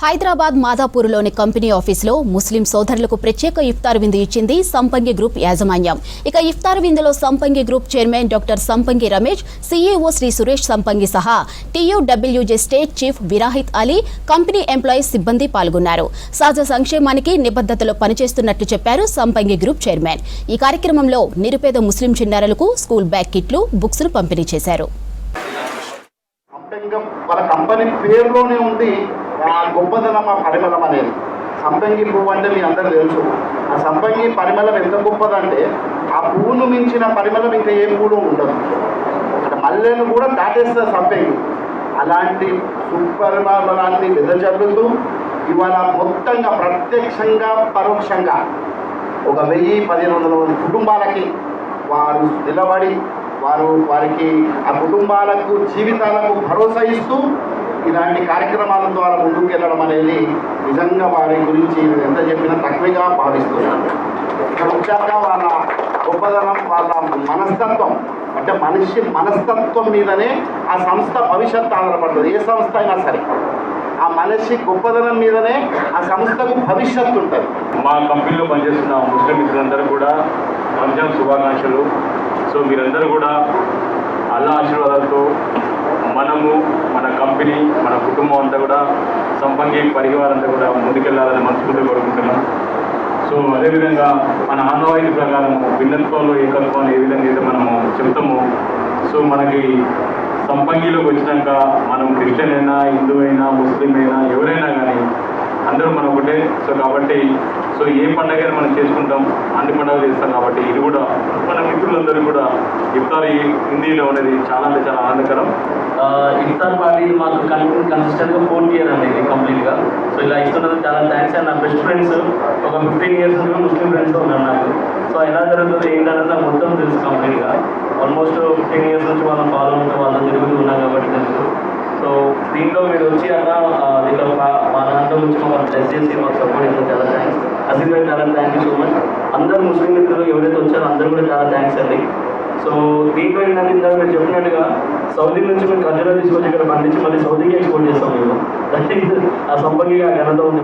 Hyderabad మాదాపూర్లోని company ఆఫీసులో ముస్లిం సోదరులకు ప్రత్యేక ఇఫ్తార్ విందు ఇచ్చింది సంపంగి గ్రూప్ యాజమాన్యం. ఇక ఇఫ్తార్ విందులో సంపంగి గ్రూప్ చైర్మన్ డాక్టర్ సంపంగి రమేష్, సీఈఓ శ్రీ సురేష్ సంపంగి సహా TUWJ state chief Virahat Ali, company employees సిబ్బంది పాల్గొన్నారు. సహజ సంక్షేమానికి నిబద్ధతలో పనిచేస్తున్నట్లు చెప్పారు సంపంగి గ్రూప్ చైర్మన్. ఈ కార్యక్రమంలో నిరుపేద ముస్లిం చిన్నారులకు స్కూల్ బ్యాగ్ కిట్లు, బుక్స్ ను పంపిణీ చేశారు. వాళ్ళ కంపెనీ పేరులోనే ఉంది ఆ గొప్పదనం, ఆ పరిమళం అనేది. సంపంగి పువ్వు అంటే మీ అందరూ తెలుసు. ఆ సంపంగి పరిమళం ఎంత గొప్పదంటే ఆ పువ్వును మించిన పరిమళం ఇంకా ఏ పువ్వులో ఉండదు. మల్లెను కూడా దాటేస్తుంది సంపంగి. అలాంటి సుపరిమళాన్ని వెదజల్లుతూ ఇవాళ మొత్తంగా ప్రత్యక్షంగా పరోక్షంగా ఒక 1000-1500 కుటుంబాలకి వారు నిలబడి వారికి ఆ కుటుంబాలకు జీవితాలకు భరోసా ఇస్తూ ఇలాంటి కార్యక్రమాల ద్వారా ముందుకు వెళ్ళడం అనేది నిజంగా వారి గురించి ఎంత చెప్పినా తక్కువగా భావిస్తున్నాను. ముఖ్యంగా వాళ్ళ గొప్పదనం, వాళ్ళ మనస్తత్వం, అంటే మనిషి మనస్తత్వం మీదనే ఆ సంస్థ భవిష్యత్తు ఆధారపడుతుంది. ఏ సంస్థ అయినా సరే ఆ మనిషి గొప్పదనం మీదనే ఆ సంస్థకు భవిష్యత్తు ఉంటుంది. మా కంపెనీలో పనిచేస్తున్న ముస్లిం మిత్రులందరూ కూడా రంజాన్ శుభాకాంక్షలు. సో మీరందరూ కూడా అల్లా ఆశీర్వాదాలతో మనము, మన కంపెనీ, మన కుటుంబం అంతా కూడా సంపంగి పరివారంతా కూడా ముందుకెళ్లాలని మనస్ఫూర్తిగా కోరుకుంటున్నాం. సో అదేవిధంగా మన ఆనవాయితీ ప్రకారం భిన్నత్వంలో ఏకత్వాన్ని ఏ విధంగా అయితే మనము చెప్తామో, సో మనకి సంపంగిలోకి వచ్చినాక మనం క్రిస్టియన్ అయినా, హిందూ అయినా, ముస్లిం అయినా, ఎవరైనా కానీ అందరూ మనం ఒకటే. సో కాబట్టి ఏ పండుగ మనం చేసుకుంటాం, అన్ని పండుగలు చేస్తాం. కాబట్టి ఇది కూడా మన మిత్రులందరూ కూడా ఇఫ్తార్ హిందీలో అనేది చాలా అంటే చాలా ఆనందకరం. ఇఫ్తార్ పార్టీ మాకు కన్సిస్టెంట్గా 4th ఇయర్ అండి ఇది కంప్లీట్గా. సో ఇలా ఇస్తున్నందుకు చాలా థ్యాంక్స్. అండ్ నా బెస్ట్ ఫ్రెండ్స్ ఒక 15 years నుంచి ముస్లిం ఫ్రెండ్స్ ఉన్నారు నాకు. సో ఎలా జరుగుతుంది ఏంటనేది నాకు మొత్తం తెలుసు కంప్లీట్గా. ఆల్మోస్ట్ 15 years నుంచి వాళ్ళని ఫాలో అవుతూ వాళ్ళని తిరుగుతూ ఉన్నాం కాబట్టి తెలుసు. సో దీంట్లో మీరు వచ్చి అలా దీంట్లో మా దాంట్లో వచ్చి మమ్మల్ని టెస్ట్ చేసి మాకు సపోర్ట్ చేసిన చాలా థ్యాంక్స్. అసలు గారు చాలా థ్యాంక్ యూ సో మచ్. అందరూ ముస్లిం మిత్రులు ఎవరైతే వచ్చారో అందరూ కూడా చాలా థ్యాంక్స్ అండి. సో దీంట్లో ఏంటంటే ఇందాక మీరు చెప్పినట్టుగా సౌదీ నుంచి మేము ఖర్జూరా తీసుకొచ్చి ఇక్కడ పండించి మళ్ళీ సౌదీకి ఎక్స్పోర్ట్ చేస్తాం మేము. ఆ సంపంగిగా ఘనత ఉంది.